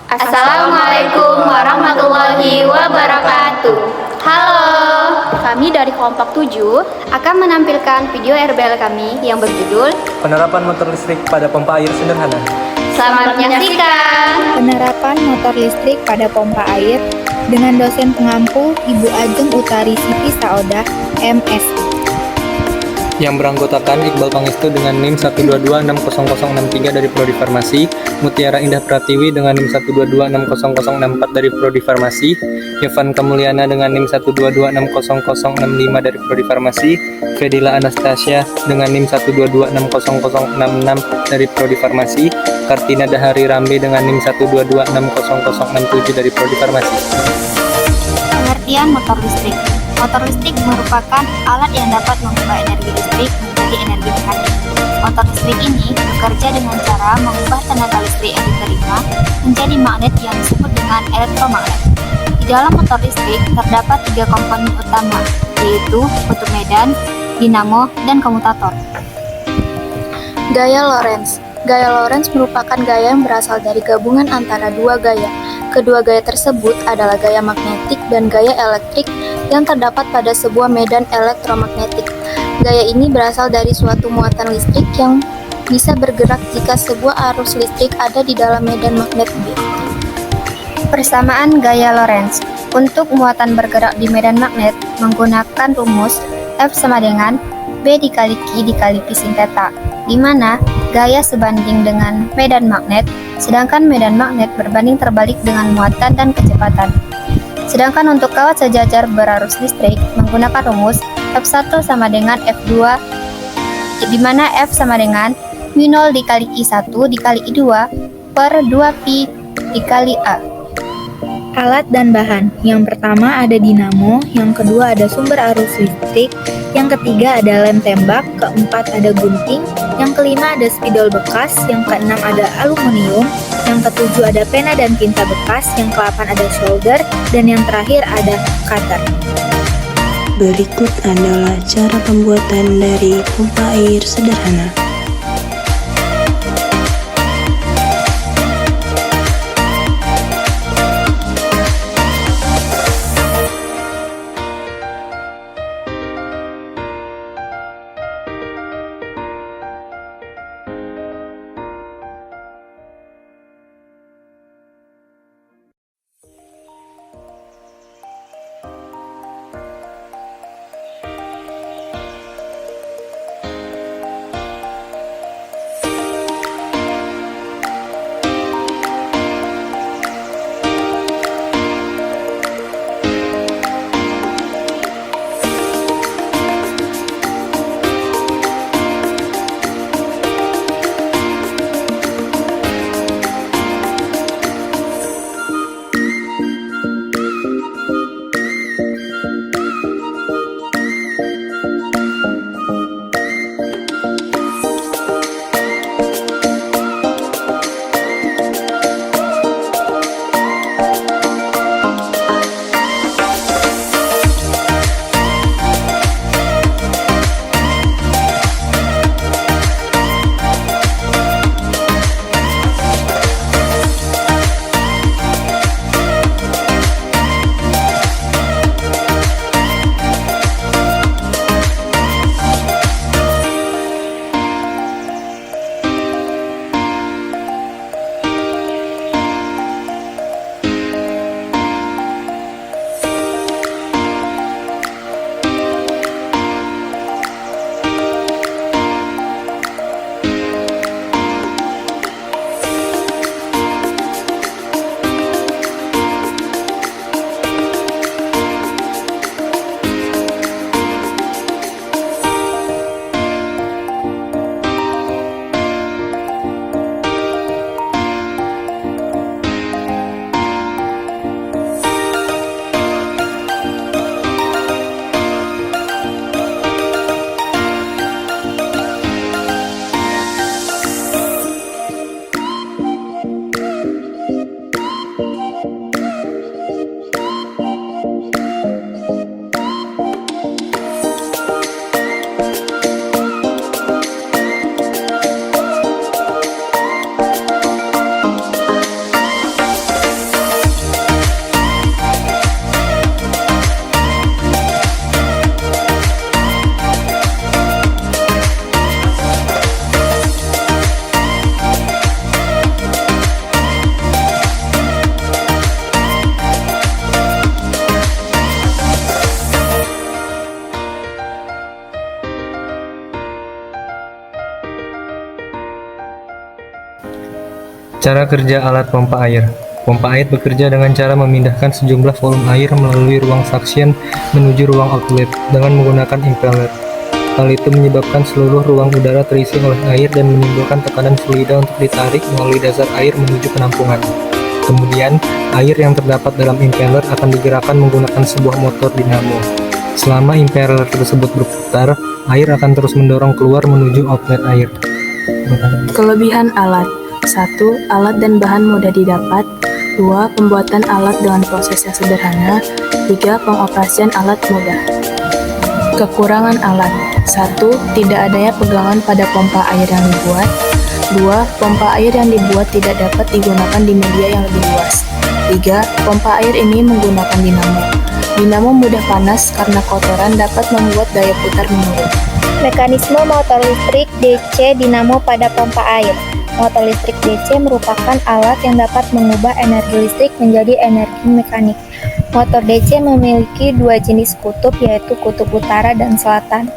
Assalamualaikum warahmatullahi wabarakatuh. Halo, kami dari kelompok 7 akan menampilkan video RBL kami yang berjudul Penerapan motor listrik pada pompa air sederhana. Selamat menyaksikan. Penerapan motor listrik pada pompa air dengan dosen pengampu Ibu Ajeng Utari Siti Saodah, MSI. Yang beranggotakan Iqbal Pangestu dengan NIM 122600063 dari Prodi Farmasi, Mutiara Indah Pratiwi dengan NIM 122600064 dari Prodi Farmasi, Yovan Kamuliana dengan NIM 122600065 dari Prodi Farmasi, Fedila Anastasia dengan NIM 122600066 dari Prodi Farmasi, Kartina Dahari Ramli dengan NIM 122600067 dari Prodi Farmasi. Pengertian motor listrik. Motor listrik merupakan alat yang dapat mengubah energi listrik menjadi energi mekanik. Motor listrik ini bekerja dengan cara mengubah tenaga listrik yang diterima menjadi magnet yang disebut dengan elektromagnet. Di dalam motor listrik terdapat 3 komponen utama, yaitu kutub medan, dinamo, dan komutator. Gaya Lorentz. Gaya Lorentz merupakan gaya yang berasal dari gabungan antara dua gaya. Kedua gaya tersebut adalah gaya magnetik dan gaya elektrik yang terdapat pada sebuah medan elektromagnetik. Gaya ini berasal dari suatu muatan listrik yang bisa bergerak jika sebuah arus listrik ada di dalam medan magnet B. Persamaan gaya Lorentz. Untuk muatan bergerak di medan magnet menggunakan rumus F sama dengan B dikali Q dikali P sin theta, di mana gaya sebanding dengan medan magnet, sedangkan medan magnet berbanding terbalik dengan muatan dan kecepatan. Sedangkan untuk kawat sejajar berarus listrik menggunakan rumus F1 sama dengan F2, di mana F sama dengan μ0 dikali I1 dikali I2 per 2Pi dikali A. Alat dan bahan. Yang pertama ada dinamo, yang kedua ada sumber arus listrik, yang ketiga ada lem tembak, keempat ada gunting, yang kelima ada spidol bekas, yang keenam ada aluminium, yang ketujuh ada pena dan tinta bekas, yang ke-8 ada solder, dan yang terakhir ada cutter. Berikut adalah cara pembuatan dari pompa air sederhana. Cara kerja alat pompa air. Pompa air bekerja dengan cara memindahkan sejumlah volume air melalui ruang suction menuju ruang outlet dengan menggunakan impeller. Hal itu menyebabkan seluruh ruang udara terisi oleh air dan menimbulkan tekanan fluida untuk ditarik melalui dasar air menuju penampungan. Kemudian, air yang terdapat dalam impeller akan digerakkan menggunakan sebuah motor dinamo. Selama impeller tersebut berputar, air akan terus mendorong keluar menuju outlet air. Kelebihan alat: 1. Alat dan bahan mudah didapat. 2. Pembuatan alat dengan proses yang sederhana. 3. Pengoperasian alat mudah. Kekurangan alat: 1. Tidak adanya pegangan pada pompa air yang dibuat. 2. Pompa air yang dibuat tidak dapat digunakan di media yang lebih luas. 3. Pompa air ini menggunakan dinamo. Dinamo mudah panas karena kotoran dapat membuat daya putar menurun. Mekanisme motor listrik DC dinamo pada pompa air. Motor listrik DC merupakan alat yang dapat mengubah energi listrik menjadi energi mekanik. Motor DC memiliki dua jenis kutub, yaitu kutub utara dan selatan.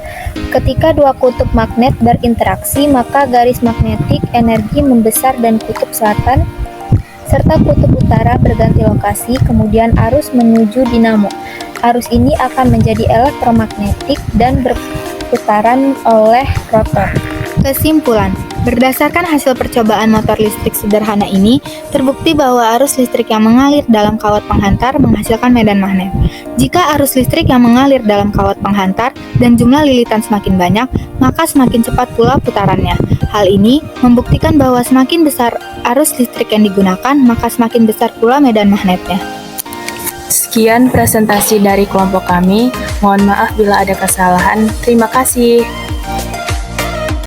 Ketika dua kutub magnet berinteraksi, maka garis magnetik energi membesar dan kutub selatan serta kutub utara berganti lokasi, kemudian arus menuju dinamo. Arus ini akan menjadi elektromagnetik dan berputaran oleh rotor. Kesimpulan, berdasarkan hasil percobaan motor listrik sederhana ini, terbukti bahwa arus listrik yang mengalir dalam kawat penghantar menghasilkan medan magnet. Jika arus listrik yang mengalir dalam kawat penghantar dan jumlah lilitan semakin banyak, maka semakin cepat pula putarannya. Hal ini membuktikan bahwa semakin besar arus listrik yang digunakan, maka semakin besar pula medan magnetnya. Sekian presentasi dari kelompok kami. Mohon maaf bila ada kesalahan. Terima kasih.